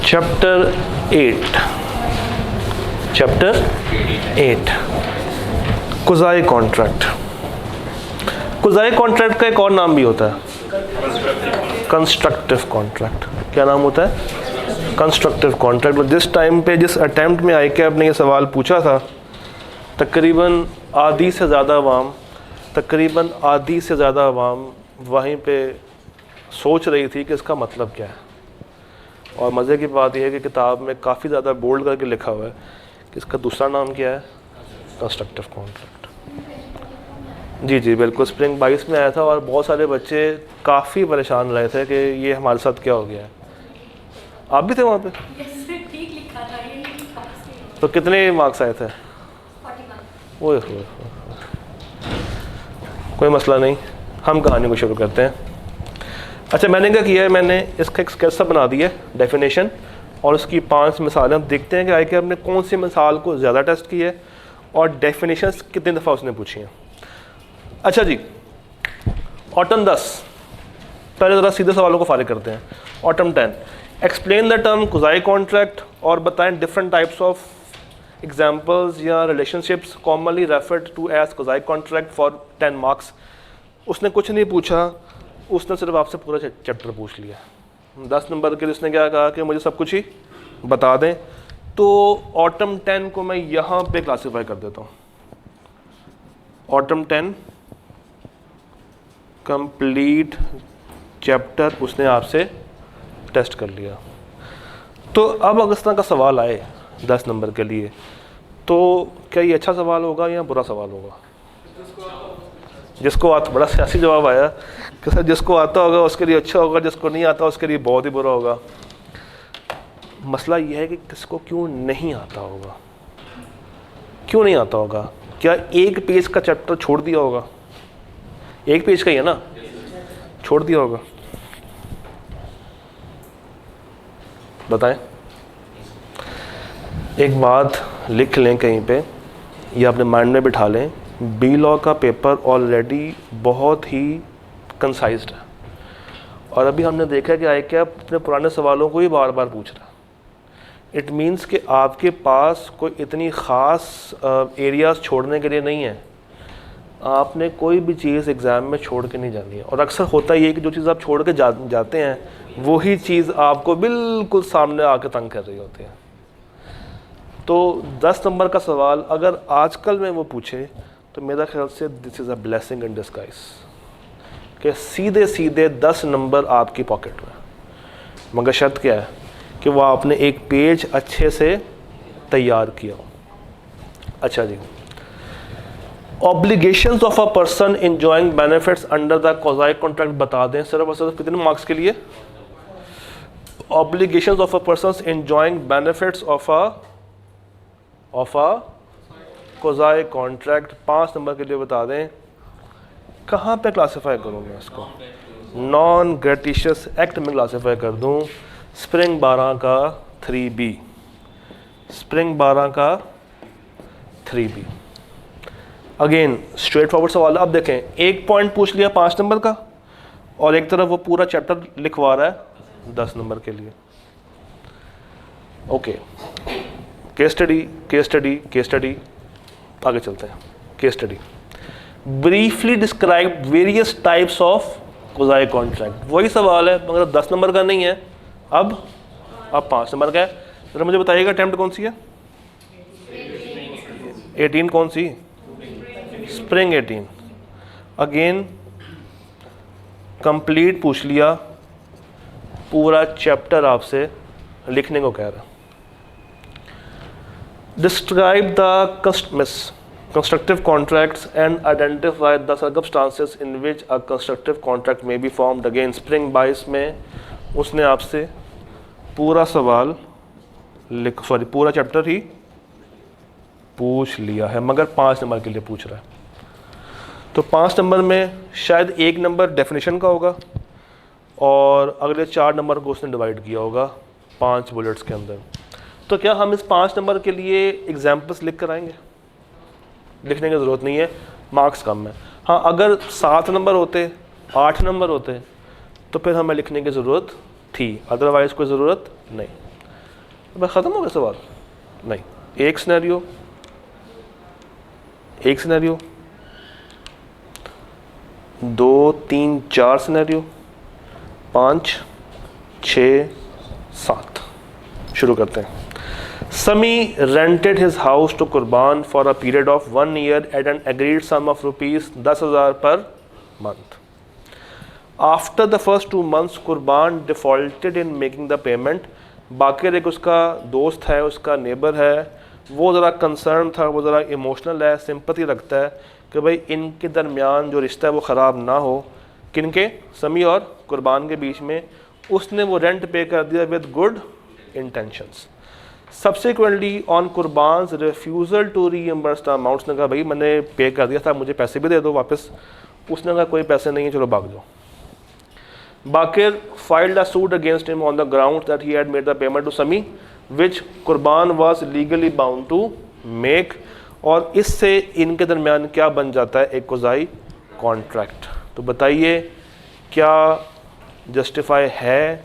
Chapter 8 quasi contract. Quasi contract का एक और नाम भी होता है कंस्ट्रक्टिव कॉन्ट्रैक्ट। क्या नाम होता है? Constructive contract. जिस टाइम पे जिस अटैम्प्ट में ICAP ने ये सवाल पूछा था, तकरीबन आधी से ज़्यादा आवाम वहीं पे सोच रही थी कि इसका मतलब क्या है। और मज़े की बात यह है कि किताब में काफ़ी ज़्यादा बोल्ड करके लिखा हुआ है कि इसका दूसरा नाम क्या है, कंस्ट्रक्टिव कॉन्ट्रैक्ट। जी बिल्कुल, स्प्रिंग 22 में आया था और बहुत सारे बच्चे काफ़ी परेशान रहे थे कि ये हमारे साथ क्या हो गया है। आप भी थे वहाँ पे? ठीक लिखा था ये। तो कितने मार्क्स आए थे? 41। ओह, कोई मसला नहीं, हम कहानी को शुरू करते हैं। अच्छा, मैंने क्या किया है, मैंने इसका एक स्केच सा बना दिया है, डेफिनेशन और उसकी 5 मिसालें। हम देखते हैं कि ICAP ने कौन सी मिसाल को ज़्यादा टेस्ट की है और डेफिनेशंस कितनी दफ़ा उसने पूछी हैं। अच्छा जी, ऑटम 10, पहले ज़रा सीधे सवालों को फारिग करते हैं। Autumn 10, explain the term quasi contract और बताएं डिफरेंट टाइप्स ऑफ एग्जाम्पल्स या relationships commonly referred to as quasi contract for 10 marks. उसने कुछ नहीं पूछा, उसने सिर्फ आपसे पूरा चैप्टर पूछ लिया। 10 नंबर के लिए उसने क्या कहा कि मुझे सब कुछ ही बता दें। तो ऑटम 10 को मैं यहाँ पे क्लासीफाई कर देता हूँ। ऑटम 10 कंप्लीट चैप्टर उसने आपसे टेस्ट कर लिया। तो अब अगर इस तरह का सवाल आए 10 नंबर के लिए, तो क्या ये अच्छा सवाल होगा या बुरा सवाल होगा? जिसको आता, बड़ा सियासी जवाब आया कि सर जिसको आता होगा उसके लिए अच्छा होगा, जिसको नहीं आता उसके लिए बहुत ही बुरा होगा। मसला यह है कि किसको क्यों नहीं आता होगा। क्यों नहीं आता होगा? क्या एक पेज का चैप्टर छोड़ दिया होगा? एक पेज का ही है ना, छोड़ दिया होगा? बताएं। एक बात लिख लें कहीं पे या अपने माइंड में बिठा लें, बी लॉ का पेपर ऑलरेडी बहुत ही कंसाइज्ड है और अभी हमने देखा है कि ICAP अपने पुराने सवालों को ही बार बार पूछ रहा है। इट मीन्स कि आपके पास कोई इतनी ख़ास एरियाज़ छोड़ने के लिए नहीं है। आपने कोई भी चीज़ एग्ज़ाम में छोड़ के नहीं जानी है। और अक्सर होता ही है कि जो चीज़ आप छोड़ के जाते हैं वही चीज़ आपको बिल्कुल सामने आके तंग कर रही होती है। तो 10 नंबर का सवाल अगर आजकल में वो पूछे तो मेरा ख्याल से this is a blessing in disguise कि सीधे सीधे 10 नंबर आपकी पॉकेट में। मगर शर्त क्या है कि वो आपने एक पेज अच्छे से तैयार किया हो। अच्छा जी, obligations of a person enjoying benefits under the quasi contract बता दें सिर्फ और सिर्फ कितने मार्क्स के लिए? Obligations of a person enjoying benefits of a quasi contract 5 number के लिए बता दें। कहाँ पे क्लासीफाई करूँ मैं इसको? नॉन ग्रेटिशियस एक्ट में क्लासीफाई कर दूँ। स्प्रिंग 12 का 3B, स्प्रिंग 12 का 3B। अगेन स्ट्रेट फॉरवर्ड सवाल। अब देखें, एक पॉइंट पूछ लिया 5 नंबर का और एक तरफ वो पूरा चैप्टर लिखवा रहा है 10 नंबर के लिए। ओके, केस स्टडी, आगे चलते हैं। Case study, briefly describe various types of quasi contract. वही सवाल है मगर 10 नंबर का नहीं है, अब 5 नंबर का है। जरा मुझे बताइएगा अटेम्प्ट कौन सी है? 18 कौन सी? स्प्रिंग 18। अगेन कंप्लीट पूछ लिया, पूरा चैप्टर आपसे लिखने को कह रहा। Describe the constructive contracts and identify the circumstances in which a constructive contract may be formed. Again, spring 22 में उसने आपसे पूरा सवाल पूरा चैप्टर ही पूछ लिया है मगर 5 नंबर के लिए पूछ रहा है। तो 5 नंबर में शायद 1 नंबर डेफिनेशन का होगा और अगले 4 नंबर को उसने डिवाइड किया होगा 5 बुलेट्स के अंदर। तो क्या हम इस 5 नंबर के लिए एग्जाम्पल्स लिख कर आएंगे? लिखने की ज़रूरत नहीं है, मार्क्स कम है। हाँ, अगर 7 नंबर होते, 8 नंबर होते तो फिर हमें लिखने की ज़रूरत थी, अदरवाइज़ कोई ज़रूरत नहीं। बस ख़त्म हो गया सवाल? नहीं, एक सिनेरियो, एक सिनेरियो, 2 3 4 सिनेरियो, 5 6 7। शुरू करते हैं। Sami rented his house to Qurban for a period of 1 year at an agreed sum of rupees 10,000 per month. After the first 2 months, Qurban defaulted in making the payment. बाकिर एक उसका दोस्त है, उसका neighbour है, वो ज़रा कंसर्न था, वो ज़रा इमोशनल है, सिंपथी रखता है कि भाई इनके दरमियान जो रिश्ता है वो ख़राब ना हो, किनके, समी और कुर्बान के बीच में। उसने वो रेंट पे कर दिया with good intentions. Subsequently on Qurban's refusal to reimburse the amounts, ने कहा भाई मैंने पे कर दिया था, मुझे पैसे भी दे दो वापस। उसने कहा कोई पैसे नहीं है, चलो भाग जाओ। Bakir filed a suit against him on the grounds that he had made the payment to Sami, which Qurban was legally bound to make, और इससे इनके दरमियान क्या बन जाता है, एक कोज़ाई कॉन्ट्रैक्ट। तो बताइए क्या जस्टिफाई है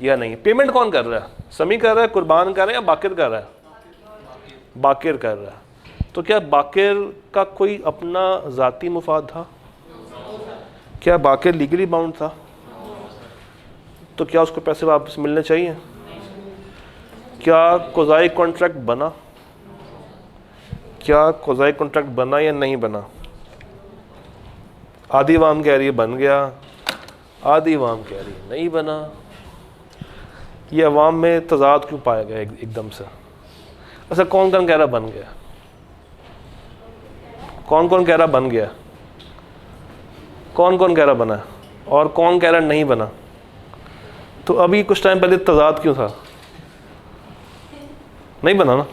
या नहीं? पेमेंट कौन कर रहा है? समी कर रहा है, कुर्बान कर रहा है, या बाकिर कर रहा है? बाकिर कर रहा है। तो क्या बाकिर का कोई अपना ज़ाती मुफाद था? क्या बाकिर लीगली बाउंड था? तो क्या उसको पैसे वापस मिलने चाहिए? क्या कोज़ाई कॉन्ट्रैक्ट बना? क्या कोज़ाई कॉन्ट्रैक्ट बना या नहीं बना? आधी वाम कह रही है बन गया, आधी वाम कह रही है नहीं बना। ये अवाम में तज़ाद क्यों पाया गया एकदम से? अच्छा, कौन कौन कह रहा बन गया? कौन कौन कह रहा बन गया? कौन कौन कह रहा बना? और कौन कह रहा नहीं बना? तो अभी कुछ टाइम पहले तज़ाद क्यों था? नहीं बना ना?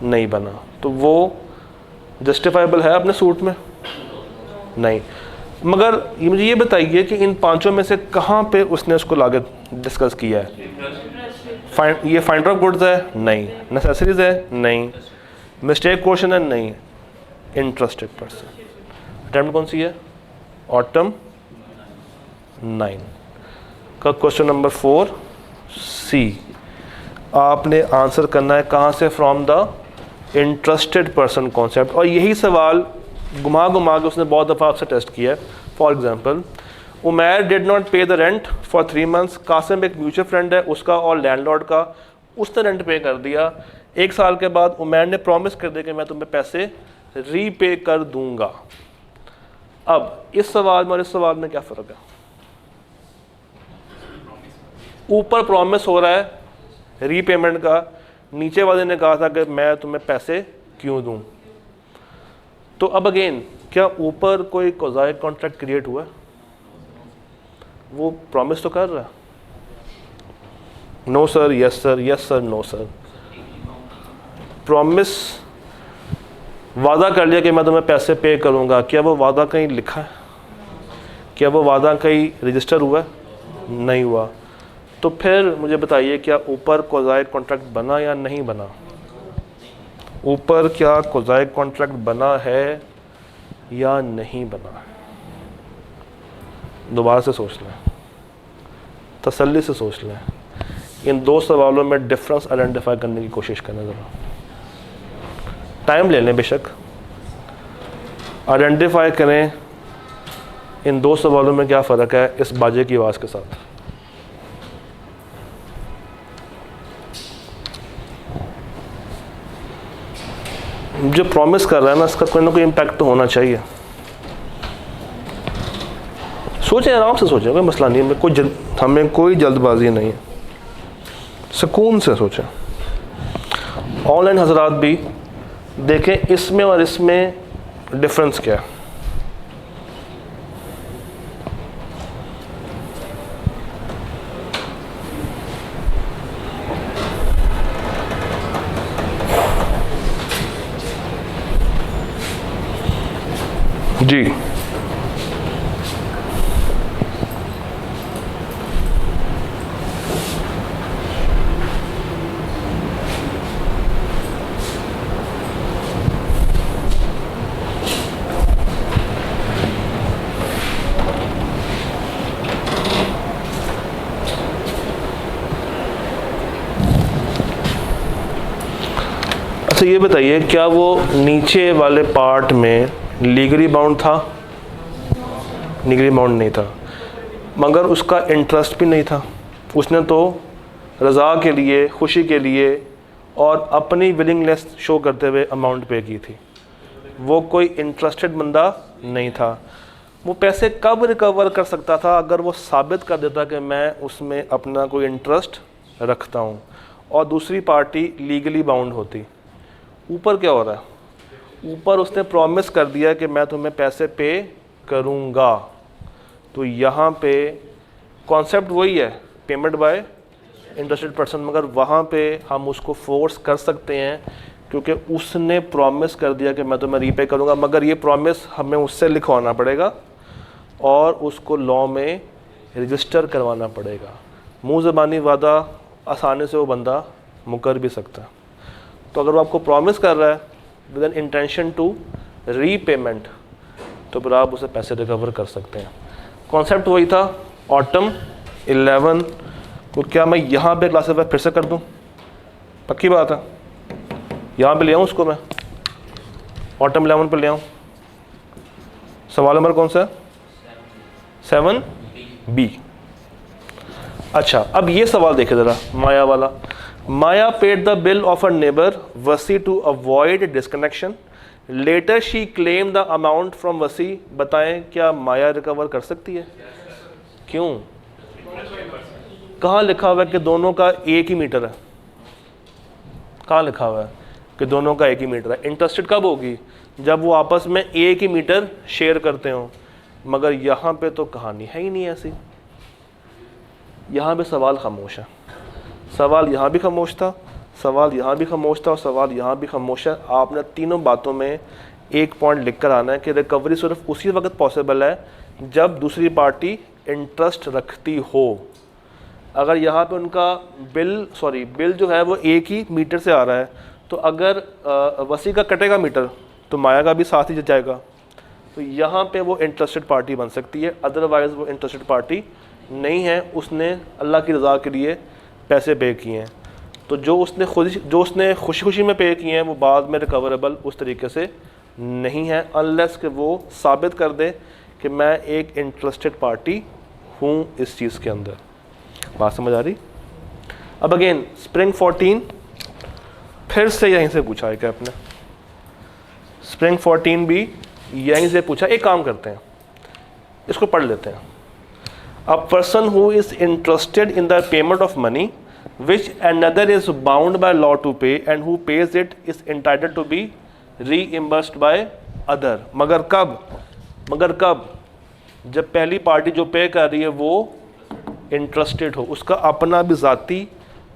नहीं बना। तो वो जस्टिफाइबल है अपने सूट में? नहीं। मगर ये मुझे ये बताइए कि इन पांचों में से कहाँ पे उसने उसको लागत डिस्कस किया है? ये फाइंडर ऑफ गुड्स है? नहीं। नेसेसरीज है? नहीं। मिस्टेक क्वेश्चन है? नहीं। Interested person. अटेम्प्ट कौन सी है? ऑटम 9 का क्वेश्चन नंबर 4 सी। आपने आंसर करना है कहाँ से? From the interested person concept. और यही सवाल घुमा घुमा के उसने बहुत दफ़ा आपसे टेस्ट किया है। For example, Umair did not pay the rent for 3 months। Qasim एक म्यूचुअल फ्रेंड है उसका और लैंडलॉर्ड का, उसने रेंट पे कर दिया। 1 साल के बाद उमैर ने प्रॉमिस कर दिया कि मैं तुम्हें पैसे रीपे कर दूंगा। अब इस सवाल में और इस सवाल में क्या फ़र्क है? ऊपर प्रॉमिस हो रहा है रीपेमेंट का, नीचे वाले ने कहा था कि मैं तुम्हें पैसे क्यों दूं। तो अब अगेन, क्या ऊपर कोई कोज़ाई कॉन्ट्रैक्ट क्रिएट हुआ है? वो प्रॉमिस तो कर रहा है, no sir, yes sir, yes sir, no sir. Promise, वादा कर लिया कि मैं तुम्हें पैसे पे करूंगा। क्या वो वादा कहीं लिखा है? क्या वो वादा कहीं रजिस्टर हुआ है? नहीं हुआ। तो फिर मुझे बताइए, क्या ऊपर कोज़ाई कॉन्ट्रैक्ट बना या नहीं बना? ऊपर क्या कोज़ाई कॉन्ट्रैक्ट बना है या नहीं बना? दोबारा से सोच लें, तसल्ली से सोच लें। इन 2 सवालों में डिफरेंस आइडेंटिफाई करने की कोशिश करना। ज़रा टाइम ले लें, बेशक आइडेंटिफाई करें इन 2 सवालों में क्या फ़र्क है इस बाजे की आवाज़ के साथ। जो प्रॉमिस कर रहा है ना, इसका कोई ना कोई इम्पैक्ट तो होना चाहिए। सोचें, आराम से सोचें, कोई मसला नहीं है, हमें कोई जल्दबाजी नहीं है, सुकून से सोचें। ऑनलाइन हजरात भी देखें इसमें और इसमें डिफरेंस क्या है। जी, मुझसे ये बताइए, क्या वो नीचे वाले पार्ट में लीगली बाउंड था? लीगली बाउंड नहीं था, मगर उसका इंटरेस्ट भी नहीं था। उसने तो रज़ा के लिए, खुशी के लिए और अपनी विलिंगनेस शो करते हुए अमाउंट पे की थी। वो कोई इंटरेस्टेड बंदा नहीं था। वो पैसे कब रिकवर कर सकता था? अगर वो साबित कर देता कि मैं उसमें अपना कोई इंटरेस्ट रखता हूँ और दूसरी पार्टी लीगली बाउंड होती। ऊपर क्या हो रहा है? ऊपर उसने प्रॉमिस कर दिया कि मैं तुम्हें पैसे पे करूँगा। तो यहाँ पे कॉन्सेप्ट वही है, पेमेंट बाय इंटरेस्टेड पर्सन, मगर वहाँ पे हम उसको फोर्स कर सकते हैं क्योंकि उसने प्रॉमिस कर दिया कि मैं तुम्हें रीपे करूँगा। मगर ये प्रॉमिस हमें उससे लिखवाना पड़ेगा और उसको लॉ में रजिस्टर करवाना पड़ेगा। मुँह ज़बानी वादा आसानी से वो बंदा मुकर भी सकता है। तो अगर वो आपको प्रॉमिस कर रहा है with an intention to repayment, तो फिर आप उसे पैसे रिकवर कर सकते हैं। कॉन्सेप्ट वही था, ऑटम 11 को क्या मैं यहाँ पे क्लासीफाई फिर से कर दूँ? पक्की बात है, यहाँ पे ले आऊँ उसको, मैं ऑटम 11 पे ले आऊँ। सवाल नंबर कौन सा है? 7B। अच्छा, अब ये सवाल देखे ज़रा, माया वाला। Maya paid the bill of a neighbour Wasi to avoid disconnection. Later she claim the amount from Wasi. बताएं क्या माया रिकवर कर सकती है? क्यों? कहाँ लिखा हुआ है कि दोनों का एक ही मीटर है? कहाँ लिखा हुआ है कि दोनों का एक ही मीटर है? इंटरेस्टेड कब होगी? जब वो आपस में एक ही मीटर शेयर करते हो। मगर यहाँ पे तो कहानी है ही नहीं ऐसी। यहाँ पे सवाल खामोश है। सवाल यहाँ भी खामोश था, सवाल यहाँ भी खामोश था और सवाल यहाँ भी खामोश है। आपने तीनों बातों में एक पॉइंट लिख कर आना है कि रिकवरी सिर्फ उसी वक्त पॉसिबल है जब दूसरी पार्टी इंटरेस्ट रखती हो। अगर यहाँ पे उनका बिल जो है वो एक ही मीटर से आ रहा है, तो अगर वसी का कटेगा मीटर तो माया का भी साथ ही जाएगा। तो यहाँ पे वो इंटरेस्टेड पार्टी बन सकती है, अदरवाइज़ वो इंटरेस्टेड पार्टी नहीं है। उसने अल्लाह की रज़ा के लिए पैसे पे किए हैं, तो जो उसने खुशी खुशी में पे किए हैं वो बाद में रिकवरेबल उस तरीके से नहीं है, अनलेस कि वो साबित कर दे कि मैं एक इंटरेस्टेड पार्टी हूँ इस चीज़ के अंदर। बात समझ आ रही? अब अगेन स्प्रिंग 14 फिर से यहीं से पूछा है क्या आपने? स्प्रिंग 14 भी यहीं से पूछा। एक काम करते हैं, इसको पढ़ लेते हैं। A person who is interested in the payment of money which another is bound by law to pay and who pays it is entitled to be reimbursed by other। मगर कब? जब पहली पार्टी जो पे कर रही है वो इंटरेस्टेड हो, उसका अपना भी ज़ाती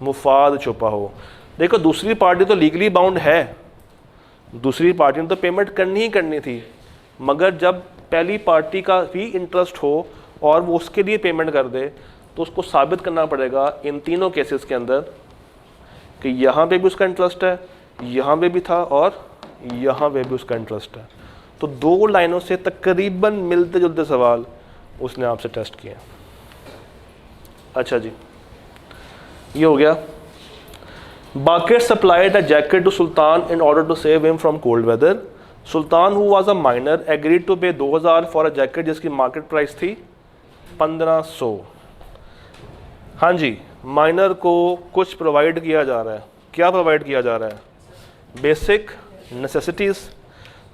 मुफाद छुपा हो। देखो, दूसरी पार्टी तो लीगली बाउंड है, दूसरी पार्टी ने तो पेमेंट करनी ही करनी थी, मगर जब पहली पार्टी का भी इंटरेस्ट हो और वो उसके लिए पेमेंट कर दे, तो उसको साबित करना पड़ेगा इन तीनों केसेस के अंदर कि यहाँ पे भी उसका इंटरेस्ट है, यहाँ पे भी था और यहाँ पे भी उसका इंटरेस्ट है। तो दो लाइनों से तकरीबन मिलते जुलते सवाल उसने आपसे टेस्ट किए। अच्छा जी, ये हो गया। Baket supplied a jacket to Sultan in order to save him from cold weather. Sultan who was a minor agreed to pay 2000 for a jacket जिसकी मार्केट प्राइस थी 1500। हाँ जी, माइनर को कुछ प्रोवाइड किया जा रहा है। क्या प्रोवाइड किया जा रहा है? Basic necessities.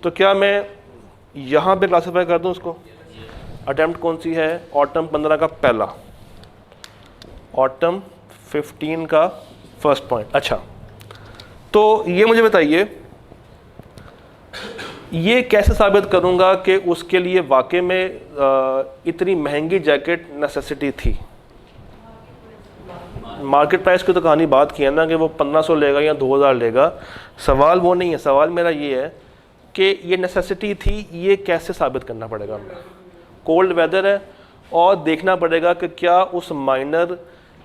तो क्या मैं यहाँ पे क्लासीफाई कर दूँ उसको? अटेम्प्ट कौन सी है? ऑटम 15 का पहला, ऑटम 15 का फर्स्ट पॉइंट। अच्छा, तो ये मुझे बताइए, ये कैसे साबित करूंगा कि उसके लिए वाकई में इतनी महंगी जैकेट नेसेसिटी थी? मार्केट प्राइस की तो कहानी बात की है ना कि वो 1500 लेगा या 2000 लेगा। सवाल वो नहीं है, सवाल मेरा ये है कि ये नेसेसिटी थी, ये कैसे साबित करना पड़ेगा हमें? कोल्ड वेदर है और देखना पड़ेगा कि क्या उस माइनर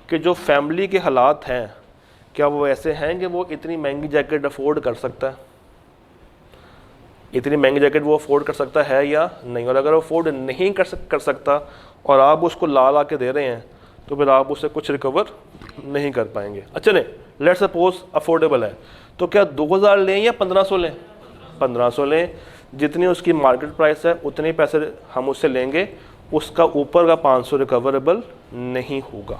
के जो फैमिली के हालात हैं, क्या वो ऐसे हैं कि वो इतनी महंगी जैकेट अफोर्ड कर सकता है? इतनी महंगी जैकेट वो अफोर्ड कर सकता है या नहीं? और अगर वो अफोर्ड नहीं कर सकता और आप उसको ला के दे रहे हैं, तो फिर आप उससे कुछ रिकवर नहीं कर पाएंगे। अच्छा नहीं, लेट सपोज अफोर्डेबल है, तो क्या 2000 लें या 1500 लें? 1500 लें, जितनी उसकी मार्केट प्राइस है उतने पैसे हम उससे लेंगे, उसका ऊपर का 500 रिकवरेबल नहीं होगा।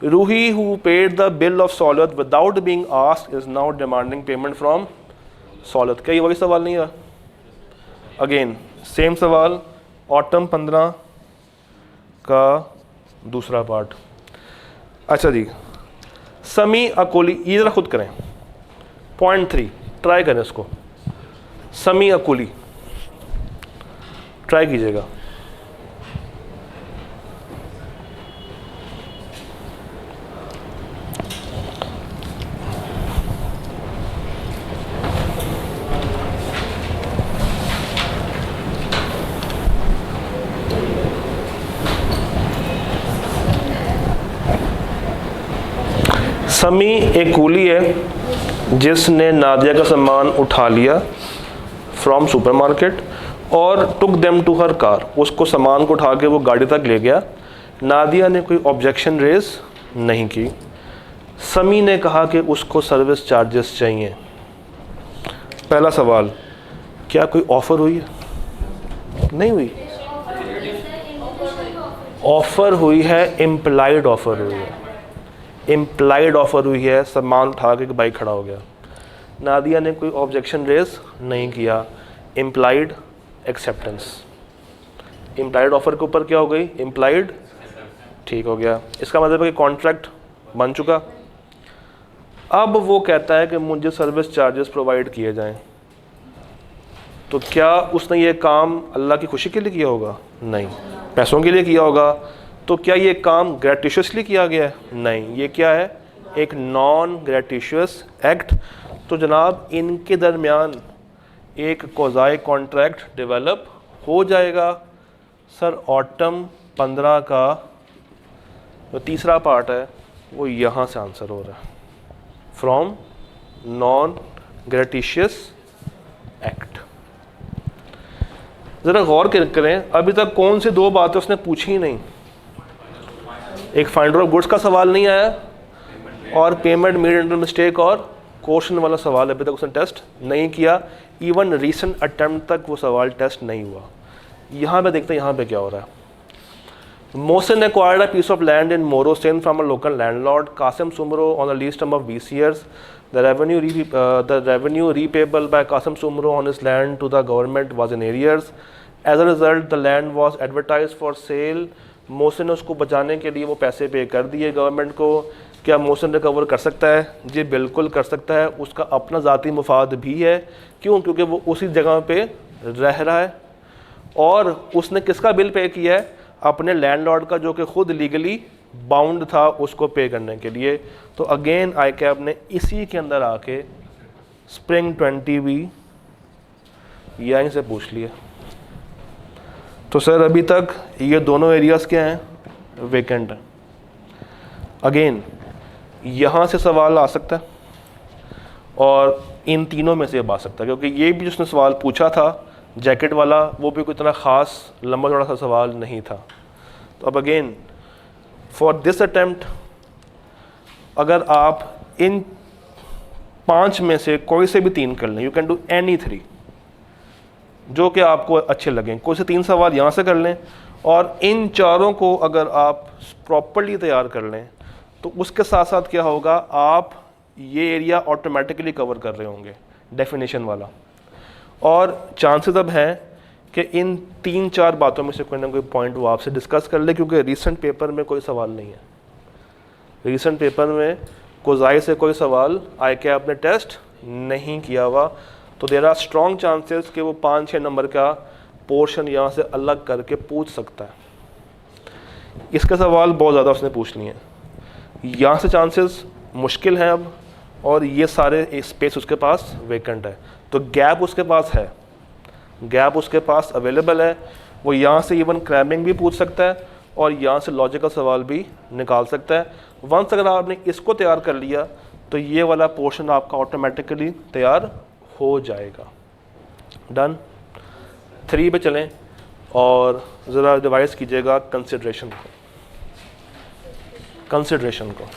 Roohi who paid the bill of Solid without being asked is now demanding payment from Solid. क्या ये वही सवाल नहीं है? अगेन सेम सवाल, ऑटम 15 का दूसरा पार्ट। अच्छा जी, समी अकोली, ये जरा खुद करें, पॉइंट 3 ट्राई करें इसको। समी अकोली ट्राई कीजिएगा। समी एक कूली है जिसने नादिया का सामान उठा लिया फ्रॉम सुपरमार्केट और took them to her car. उसको सामान को उठा के वो गाड़ी तक ले गया। नादिया ने कोई ऑब्जेक्शन रेज नहीं की। समी ने कहा कि उसको सर्विस चार्जेस चाहिए। पहला सवाल, क्या कोई ऑफ़र हुई है? नहीं हुई। ऑफ़र हुई है, इम्प्लाइड ऑफ़र हुई है। इम्प्लाइड ऑफ़र हुई है, सामान उठा के बाइक खड़ा हो गया। नादिया ने कोई ऑब्जेक्शन रेज नहीं किया, इम्प्लाइड एक्सेप्टेंस। इम्प्लाइड ऑफ़र के ऊपर क्या हो गई? इम्प्लाइड, ठीक हो गया। इसका मतलब है कि कॉन्ट्रैक्ट बन चुका। अब वो कहता है कि मुझे सर्विस चार्जेस प्रोवाइड किए जाएं। तो क्या उसने ये काम अल्लाह की खुशी के लिए किया होगा? नहीं। पैसों के लिए किया होगा। तो क्या ये काम ग्रेटिशियसली किया गया है? नहीं। ये क्या है? एक नॉन ग्रेटिशियस एक्ट। तो जनाब इनके दरमियान एक कोज़ाई कॉन्ट्रैक्ट डेवलप हो जाएगा। सर ऑटम 15 का जो तीसरा पार्ट है वो यहाँ से आंसर हो रहा है, फ्रॉम नॉन ग्रेटिशियस एक्ट। ज़रा गौर करें, अभी तक कौन सी दो बातें उसने पूछी ही नहीं। एक फाइंडर ऑफ गुड्स का सवाल नहीं आया और पेमेंट मेड अंडर मिस्टेक और क्वेश्चन वाला सवाल अभी तक उसने टेस्ट नहीं किया। इवन रीसेंट अटेम्प्ट तक वो सवाल टेस्ट नहीं हुआ। यहाँ पे देखते हैं यहाँ पे क्या हो रहा है। Mohsin acquired a piece of land in Morosin from a local landlord, Qasim Sumro, on a lease term of 20 years. The revenue repayable by Qasim Sumro on his land to the government was in arrears. As a result, the land was advertised for sale. Mohsin ने उसको बचाने के लिए वो पैसे पे कर दिए गवर्नमेंट को। क्या मोहसिन रिकवर कर सकता है? जी बिल्कुल कर सकता है। उसका अपना ज़ाती मुफाद भी है। क्यों? क्योंकि वो उसी जगह पे रह रहा है और उसने किसका बिल पे किया है? अपने लैंडलॉर्ड का, जो कि ख़ुद लीगली बाउंड था उसको पे करने के लिए। तो अगेन ICAP ने इसी के अंदर आके स्प्रिंग 20 भी यहीं से पूछ लिया। तो सर अभी तक ये दोनों एरियाज़ क्या हैं? वेकेंट हैं। अगेन यहाँ से सवाल आ सकता है और इन तीनों में से अब आ सकता है, क्योंकि ये भी जिसने सवाल पूछा था जैकेट वाला वो भी कोई इतना ख़ास लंबा चौड़ा सा सवाल नहीं था। तो अब अगेन फॉर दिस अटेम्प्ट अगर आप इन 5 में से कोई से भी 3 कर लें, यू कैन डू एनी 3 जो कि आपको अच्छे लगें। कोई से 3 सवाल यहाँ से कर लें और इन चारों को अगर आप प्रॉपर्ली तैयार कर लें तो उसके साथ साथ क्या होगा, आप ये एरिया ऑटोमेटिकली कवर कर रहे होंगे डेफिनेशन वाला। और चांसेस अब हैं कि इन 3-4 बातों में से कोई ना कोई पॉइंट वो आपसे डिस्कस कर ले, क्योंकि रीसेंट पेपर में कोई सवाल नहीं है। रीसेंट पेपर में कोज़ाई से कोई सवाल ICAP ने टेस्ट नहीं किया हुआ। तो देयर आर स्ट्रॉन्ग चांसेस कि वो 5-6 नंबर का पोर्शन यहाँ से अलग करके पूछ सकता है। इसका सवाल बहुत ज़्यादा उसने पूछ लिए हैं। यहाँ से चांसेस मुश्किल हैं अब, और ये सारे स्पेस उसके पास वेकेंट है। तो गैप उसके पास है, गैप उसके पास अवेलेबल है। वो यहाँ से इवन क्रैमिंग भी पूछ सकता है और यहाँ से लॉजिकल सवाल भी निकाल सकता है। वंस अगर आपने इसको तैयार कर लिया तो ये वाला पोर्शन आपका ऑटोमेटिकली तैयार हो जाएगा। डन। 3 पे चलें और ज़रा रिवाइज कीजिएगा कंसिड्रेशन को। कंसिडरेशन को।